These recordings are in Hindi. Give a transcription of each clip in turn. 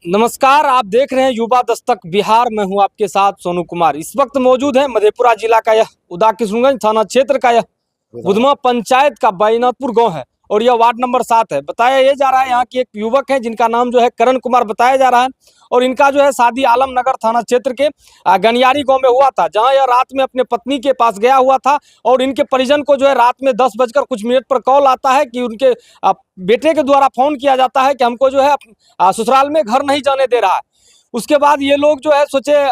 नमस्कार, आप देख रहे हैं युवा दस्तक बिहार। मैं हूं आपके साथ सोनू कुमार। इस वक्त मौजूद है मधेपुरा जिला का यह उदा किशुनगंज थाना क्षेत्र का यह बुधमा पंचायत का बैनाथपुर गांव है और यह वार्ड नंबर 7 है। बताया ये जा रहा है यहाँ की एक युवक है जिनका नाम जो है करण कुमार बताया जा रहा है और इनका जो है शादी आलमनगर थाना क्षेत्र के गनियारी गांव में हुआ था, जहां यह रात में अपने पत्नी के पास गया हुआ था और इनके परिजन को जो है रात में 10 बजकर कुछ मिनट पर कॉल आता है कि उनके बेटे के द्वारा फोन किया जाता है कि हमको जो है ससुराल में घर नहीं जाने दे रहा है। उसके बाद ये लोग जो है सोचे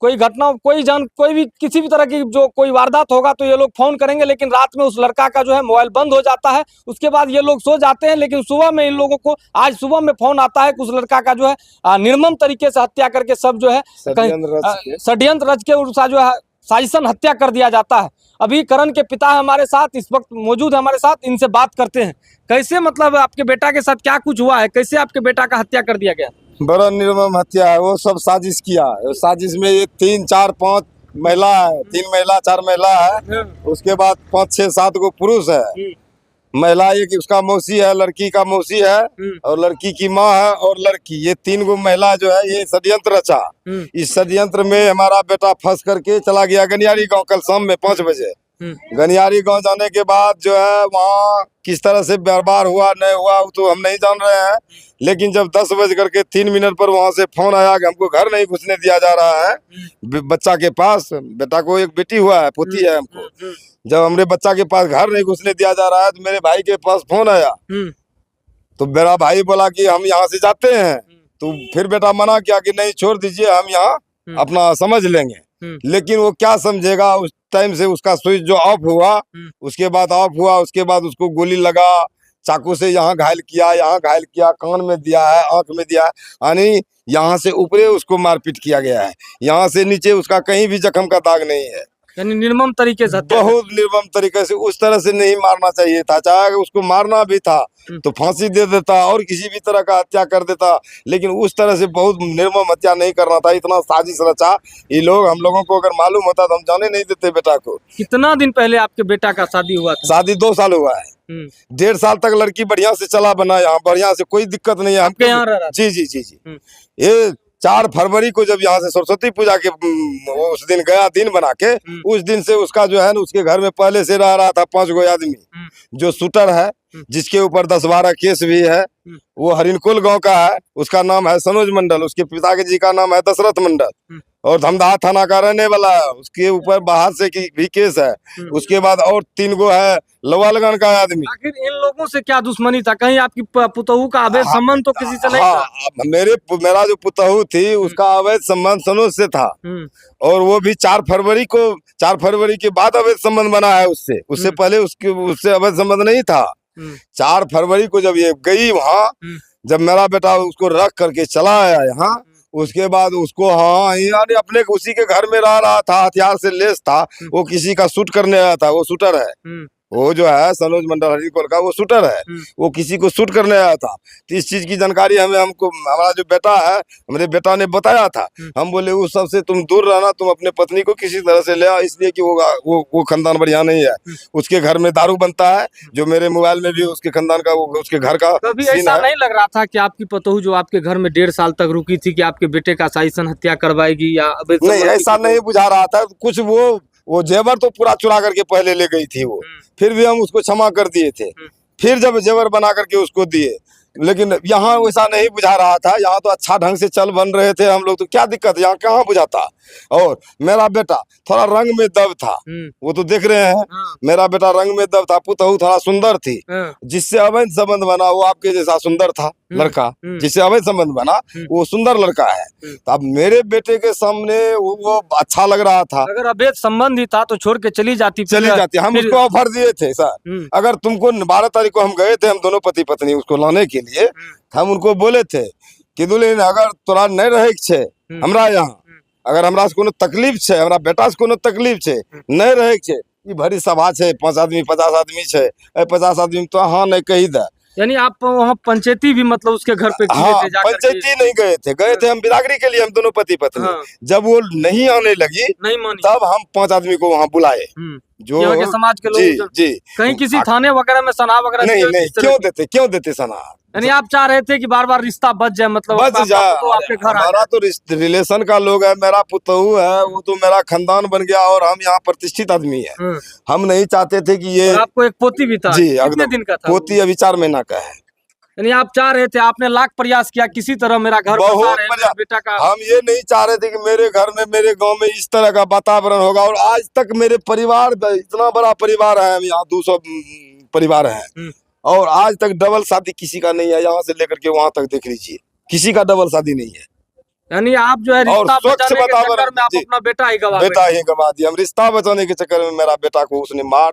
कोई घटना कोई भी किसी भी तरह की जो कोई वारदात होगा तो ये लोग फोन करेंगे, लेकिन रात में उस लड़का का जो है मोबाइल बंद हो जाता है। उसके बाद ये लोग सो जाते हैं, लेकिन सुबह में इन लोगों को आज सुबह में फोन आता है कि उस लड़का का जो है निर्मम तरीके से हत्या करके सब जो है षड्यंत्र रच के उसका जो है साजिशन हत्या कर दिया जाता है। अभी करण के पिता हमारे साथ इस वक्त मौजूद है, हमारे साथ, इनसे बात करते हैं। कैसे मतलब आपके बेटा के साथ क्या कुछ हुआ है, कैसे आपके बेटा का हत्या कर दिया गया? बड़ा निर्मम हत्या है, वो सब साजिश किया है। साजिश में ये 3, 4, 5 महिला है, 3 महिला 4 महिला है, उसके बाद 5, 6, 7 को पुरुष है। महिला एक उसका मौसी है, लड़की का मौसी है और लड़की की माँ है और लड़की, ये 3 गो महिला जो है ये षड्यंत्र रचा। इस षड्यंत्र में हमारा बेटा फंस करके चला गया गनियारी गांव कल शाम में 5 बजे। गनियारी गांव जाने के बाद जो है वहाँ किस तरह से व्यवहार हुआ नहीं हुआ तो हम नहीं जान रहे हैं, लेकिन जब 10 बज करके 3 मिनट पर वहाँ से फोन आया कि हमको घर नहीं घुसने दिया जा रहा है बच्चा के पास। बेटा को एक बेटी हुआ है, पोती है हमको। जब हमरे बच्चा के पास घर नहीं घुसने दिया जा रहा है तो मेरे भाई के पास फोन आया, तो मेरा भाई बोला कि हम यहाँ से जाते हैं। तो फिर बेटा मना किया कि नहीं छोड़ दीजिए, हम यहाँ अपना समझ लेंगे। लेकिन वो क्या समझेगा, उस टाइम से उसका स्विच जो ऑफ हुआ, उसके बाद ऑफ हुआ, उसके बाद उसको गोली लगा, चाकू से यहाँ घायल किया, कान में दिया है, आंख में दिया है, यानी यहाँ से ऊपरे उसको मारपीट किया गया है, यहाँ से नीचे उसका कहीं भी जख्म का दाग नहीं है। यानी निर्मम तरीके से, बहुत निर्मम तरीके से। उस तरह से नहीं मारना चाहिए था, चाहे उसको मारना भी था तो फांसी दे देता और किसी भी तरह का हत्या कर देता, लेकिन उस तरह से बहुत निर्मम हत्या नहीं करना था। इतना साजिश रचा ये लोग, हम लोगों को अगर मालूम होता तो हम जाने नहीं देते बेटा को। कितना दिन पहले आपके बेटा का शादी हुआ था? शादी 2 साल हुआ है। 1.5 साल तक लड़की बढ़िया से चला बना, यहाँ बढ़िया से कोई दिक्कत नहीं है आपके यहाँ रह रहा? जी जी जी जी। ये 4 फरवरी को जब यहाँ से सरस्वती पूजा के उस दिन गया, दिन बना के, उस दिन से उसका जो है ना उसके घर में पहले से रह रहा था 5 गो आदमी। जो शूटर है जिसके ऊपर 10-12 केस भी है, वो हरिनकुल गांव का है, उसका नाम है सनोज मंडल, उसके पिता के जी का नाम है दशरथ मंडल और धमदाहा थाना का रहने वाला है। उसके ऊपर बाहर से भी केस है। उसके बाद और 3 गो है लोवालगंज का आदमी। आखिर इन लोगों से क्या दुश्मनी था? कहीं आपकी पुतहू का अवैध संबंध तो किसी से नहीं था? मेरा जो पुतहू थी उसका अवैध संबंध सनोज से था और वो भी 4 फरवरी के बाद अवैध संबंध बना है उससे। उससे पहले उससे अवैध संबंध नहीं था। 4 फरवरी को जब ये गई वहाँ, जब मेरा बेटा उसको रख करके चला आया यहाँ, उसके बाद उसको यानी अपने उसी के घर में रह रहा था, हथियार से लैस था, वो किसी का शूट करने आया था। वो शूटर है, वो जो है सनोज मंडल हरिकोल का, वो शूटर है, वो किसी को शूट करने आया था। तो इस चीज की जानकारी हमको हमारा जो बेटा है, हमारे बेटा ने बताया था। हम बोले उस सब से तुम दूर रहना, तुम अपने पत्नी को किसी तरह से ले आओ, इसलिए कि वो खानदान बढ़िया नहीं है। उसके घर में दारू बनता है, जो मेरे मोबाइल में भी उसके खानदान का उसके घर का कभी ऐसा नहीं लग रहा था कि आपकी पतोहू जो आपके घर में 1.5 साल तक रुकी थी कि आपके बेटे का साजिशन हत्या करवाएगी या नहीं? ऐसा नहीं बुझा रहा था कुछ। वो जेवर तो पूरा चुरा करके पहले ले गई थी वो, फिर भी हम उसको क्षमा कर दिए थे। फिर जब जेवर बना करके उसको दिए, लेकिन यहाँ वैसा नहीं बुझा रहा था। यहाँ तो अच्छा ढंग से चल बन रहे थे हम लोग, तो क्या दिक्कत, यहाँ कहाँ बुझाता। और मेरा बेटा थोड़ा रंग में दब था, वो तो देख रहे हैं। मेरा बेटा रंग में दब था, पुतहू थोड़ा सुंदर थी। जिससे अवैध संबंध बना वो आपके जैसा सुंदर था लड़का, जिससे अवैध संबंध बना वो सुंदर लड़का है। तो अब मेरे बेटे के सामने वो अच्छा लग रहा था। अगर अवैध संबंध ही था तो छोड़ के चली जाती। हम उसको ऑफर दिए थे, सर अगर तुमको 12 तारीख को हम गए थे, हम दोनों पति पत्नी उसको लाने के लिए, हम उनको बोले थे कि दुल्हन अगर तोरा नहीं रहे छे हमरा यहाँ, अगर हमरा से कोनो तकलीफ छे, हमरा बेटा से कोनो तकलीफ छे, नहीं रहे छे, ई भरी सभा छे, 5 आदमी 50 आदमी छे, 50 आदमी तो हाँ नहीं कही दे। यानी आप वहाँ पंचायती भी मतलब उसके घर पे पंचायती नहीं गए थे हम बिरादरी के लिए, हम दोनों पति पत्नी। जब वो नहीं आने लगी तब हम 5 आदमी को वहाँ बुलाए। जो यहाँ के समाज के जी लोग जी कहीं किसी थाने वगैरह में सना वगैरह नहीं दिए नहीं, इस तरह क्यों देते सना? यानी आप चाह रहे थे कि बार बार रिश्ता बच जाए, मतलब बच आपका जा, पुतहु आपके घर आ हमारा जाए। तो रिलेशन का लोग है, मेरा पुतहु है, वो तो मेरा खानदान बन गया और हम यहाँ प्रतिष्ठित आदमी है। हम्म। हम नहीं चाहते थे कि ये और आपको एक पोती भी था, जी कितने एकदम दिन का था वो? पोती अभी 4 महीना का है। यानी आप चाह रहे थे, आपने लाख प्रयास किया किसी तरह मेरा घर बसा बहुत रहे, बढ़िया। मेरे बेटा का। हम ये नहीं चाह रहे थे कि मेरे घर में मेरे गांव में इस तरह का वातावरण होगा, और आज तक मेरे परिवार इतना बड़ा परिवार है, हम यहाँ 200 परिवार है, और आज तक डबल शादी किसी का नहीं है। यहाँ से लेकर के वहां तक देख लीजिए, किसी का डबल शादी नहीं है। यानी आप जो है और रिश्ता स्वच्छ बचाने के वातावरण, चक्कर में आप जी। अपना बेटा ही गवा बेटा ही गवा दिया। हम रिश्ता बचाने के चक्कर में मेरा बेटा को उसने मार